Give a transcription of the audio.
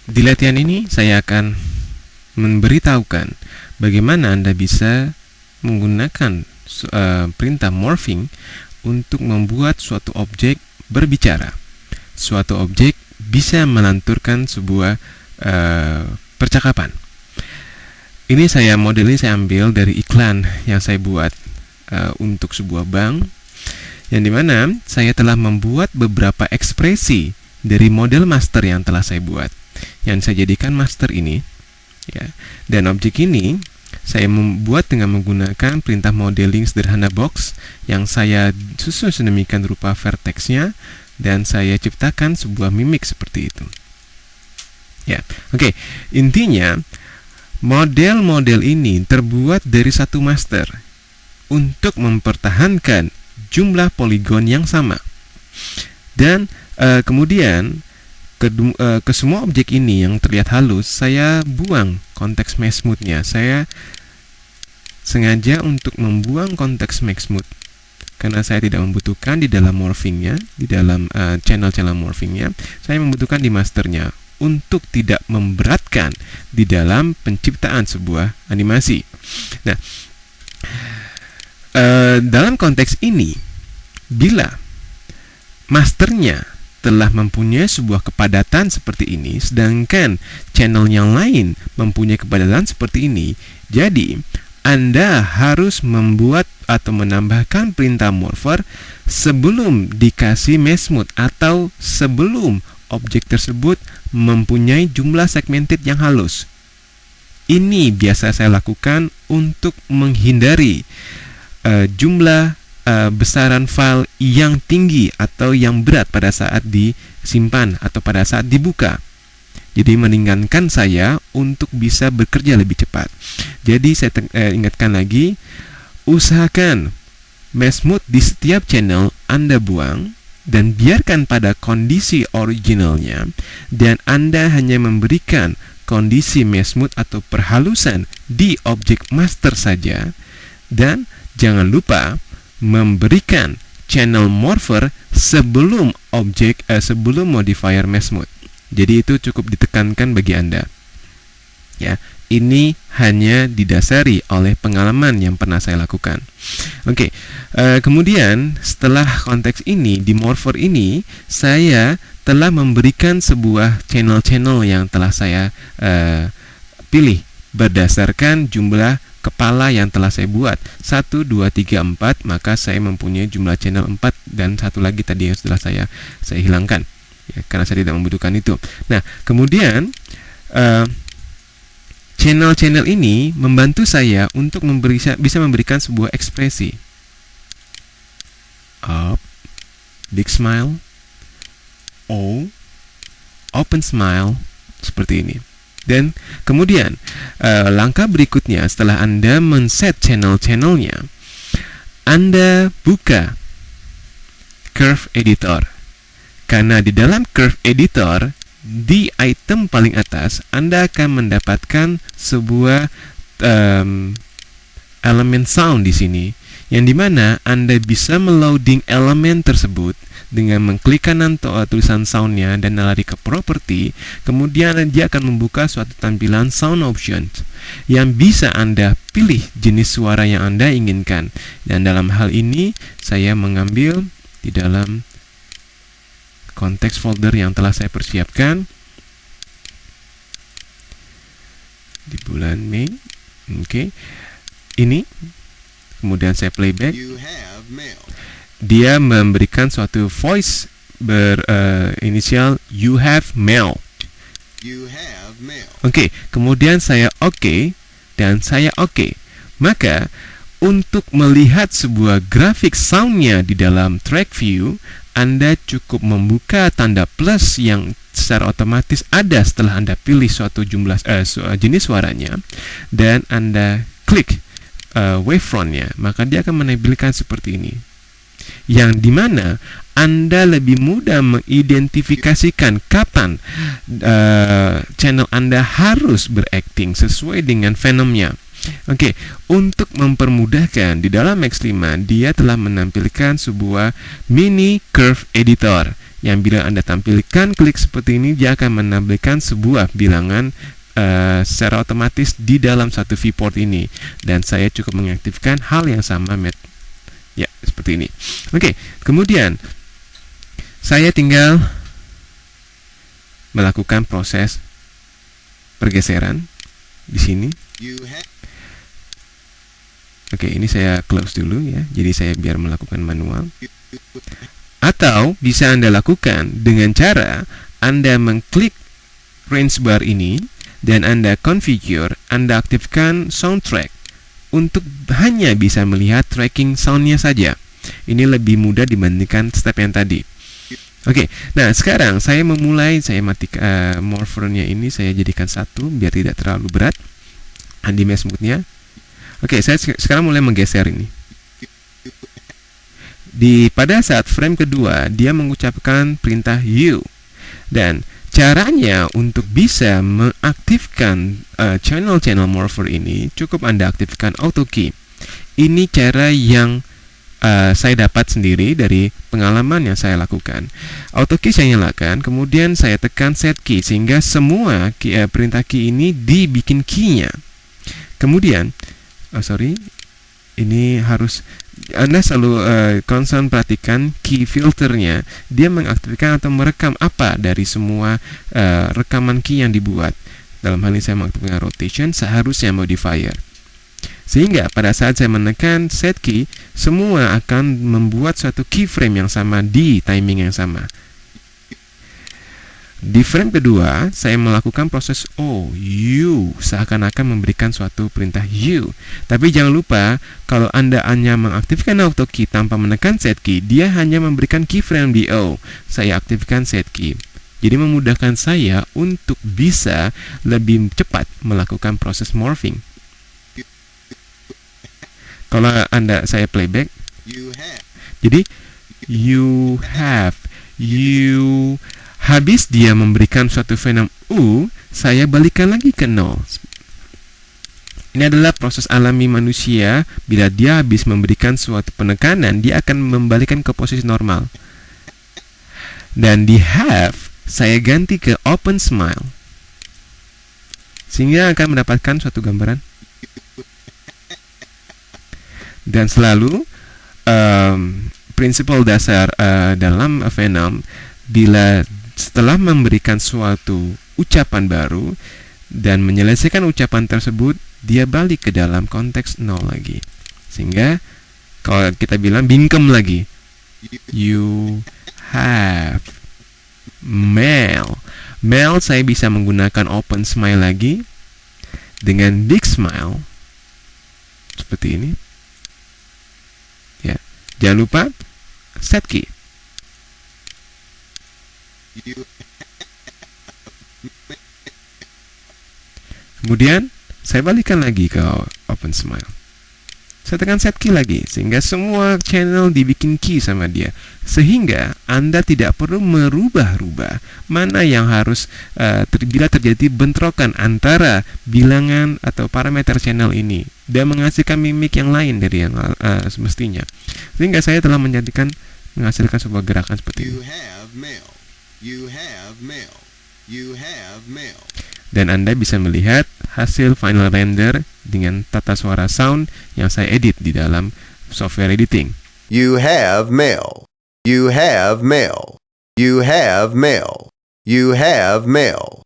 Di latihan ini saya akan memberitahukan bagaimana Anda bisa menggunakan perintah morphing untuk membuat suatu objek berbicara. Suatu objek bisa melanturkan sebuah percakapan. Model ini saya ambil dari iklan yang saya buat untuk sebuah bank, yang dimana saya telah membuat beberapa ekspresi dari model master yang telah saya buat, yang saya jadikan master ini, ya. Dan objek ini saya membuat dengan menggunakan perintah modeling sederhana box yang saya susun sedemikian rupa vertexnya, dan saya ciptakan sebuah mimik seperti itu. Ya, oke. Intinya model-model ini terbuat dari satu master untuk mempertahankan jumlah poligon yang sama. Dan kemudian ke semua objek ini yang terlihat halus, saya buang konteks mesh smooth-nya. Saya sengaja untuk membuang konteks mesh smooth karena saya tidak membutuhkan di dalam morphingnya, di dalam channel-channel morphingnya. Saya membutuhkan di masternya untuk tidak memberatkan di dalam penciptaan sebuah animasi. Nah, dalam konteks ini, bila masternya telah mempunyai sebuah kepadatan seperti ini, sedangkan channel yang lain mempunyai kepadatan seperti ini, jadi Anda harus membuat atau menambahkan perintah morpher sebelum dikasih mesh smooth atau sebelum objek tersebut mempunyai jumlah segmented yang halus. Ini biasa saya lakukan untuk menghindari jumlah besaran file yang tinggi atau yang berat pada saat disimpan atau pada saat dibuka. Jadi meringankan saya untuk bisa bekerja lebih cepat. Jadi saya ingatkan lagi, usahakan mesh smooth di setiap channel Anda buang dan biarkan pada kondisi originalnya, dan Anda hanya memberikan kondisi mesh smooth atau perhalusan di objek master saja, dan jangan lupa memberikan channel morpher sebelum sebelum modifier mesh smooth. Jadi itu cukup ditekankan bagi Anda. Ya, ini hanya didasari oleh pengalaman yang pernah saya lakukan. Oke, kemudian setelah konteks ini di morpher ini, saya telah memberikan sebuah channel-channel yang telah saya pilih berdasarkan jumlah kepala yang telah saya buat 1, 2, 3, 4, maka saya mempunyai jumlah channel 4 dan satu lagi tadi yang sudah saya hilangkan, ya, karena saya tidak membutuhkan itu. Nah, kemudian channel-channel ini membantu saya untuk bisa memberikan sebuah ekspresi up, big smile, O, open smile, seperti ini. Dan kemudian langkah berikutnya setelah Anda men-set channel-channelnya, Anda buka Curve Editor. Karena di dalam Curve Editor, di item paling atas, Anda akan mendapatkan sebuah elemen sound di sini, yang dimana Anda bisa meloading elemen tersebut dengan mengklik kanan tulisan soundnya dan lari ke property. Kemudian dia akan membuka suatu tampilan sound options yang bisa Anda pilih jenis suara yang Anda inginkan. Dan dalam hal ini saya mengambil di dalam konteks folder yang telah saya persiapkan di bulan Mei. Oke. Ini kemudian saya playback. Dia memberikan suatu voice berinisial you have mail. Oke, kemudian saya oke dan saya oke. Maka untuk melihat sebuah grafik soundnya di dalam track view, Anda cukup membuka tanda plus yang secara otomatis ada setelah Anda pilih suatu jumlah jenis suaranya, dan Anda klik wavefrontnya, maka dia akan menampilkan seperti ini, yang dimana Anda lebih mudah mengidentifikasikan kapan channel Anda harus berakting sesuai dengan venomnya. Oke, untuk mempermudahkan, di dalam Max 5 dia telah menampilkan sebuah mini curve editor yang bila Anda tampilkan klik seperti ini, dia akan menampilkan sebuah bilangan secara otomatis di dalam satu viewport ini, dan saya cukup mengaktifkan hal yang sama ya seperti ini. Oke, kemudian saya tinggal melakukan proses pergeseran di sini. Oke, ini saya close dulu ya, jadi saya biar melakukan manual. Atau bisa Anda lakukan dengan cara Anda mengklik range bar ini dan Anda configure, Anda aktifkan soundtrack untuk hanya bisa melihat tracking soundnya saja. Ini lebih mudah dibandingkan step yang tadi. Oke, nah sekarang saya memulai, saya matikan morphernya ini, saya jadikan 1 biar tidak terlalu berat anti-mesh mode-nya. Oke, saya sekarang mulai menggeser ini. Pada saat frame kedua, dia mengucapkan perintah U, dan caranya untuk bisa mengaktifkan channel-channel morpher ini, cukup Anda aktifkan auto key. Ini cara yang saya dapat sendiri dari pengalaman yang saya lakukan. Auto key saya nyalakan, kemudian saya tekan set key, sehingga semua perintah key ini dibikin key-nya. Kemudian, ini harus Anda selalu concern perhatikan key filternya, dia mengaktifkan atau merekam apa dari semua rekaman key yang dibuat. Dalam hal ini saya mengaktifkan rotation, seharusnya modifier, sehingga pada saat saya menekan set key, semua akan membuat suatu keyframe yang sama di timing yang sama. Di frame kedua, saya melakukan proses U, seakan-akan memberikan suatu perintah U. Tapi jangan lupa, kalau Anda hanya mengaktifkan auto key tanpa menekan set key, dia hanya memberikan keyframe di O. Saya aktifkan set key, jadi memudahkan saya untuk bisa lebih cepat melakukan proses morphing. Kalau saya playback, jadi habis dia memberikan suatu fenom U, saya balikan lagi ke 0. Ini adalah proses alami manusia. Bila dia habis memberikan suatu penekanan, dia akan membalikan ke posisi normal. Dan di have, saya ganti ke open smile, sehingga akan mendapatkan suatu gambaran. Dan selalu prinsip dasar dalam Venom, bila setelah memberikan suatu ucapan baru dan menyelesaikan ucapan tersebut, dia balik ke dalam konteks 0 lagi. Sehingga kalau kita bilang bingkem lagi, you have mail. Mail saya bisa menggunakan open smile lagi dengan big smile seperti ini. Ya, jangan lupa set key. Kemudian saya balikan lagi ke open smile, saya tekan set key lagi, sehingga semua channel dibikin key sama dia, sehingga Anda tidak perlu merubah-rubah mana yang harus bila terjadi bentrokan antara bilangan atau parameter channel ini dan menghasilkan mimik yang lain dari yang semestinya. Sehingga saya telah menghasilkan sebuah gerakan seperti ini. Dan Anda bisa melihat hasil final render dengan tata suara sound yang saya edit di dalam software editing. You have mail. You have mail. You have mail. You have mail.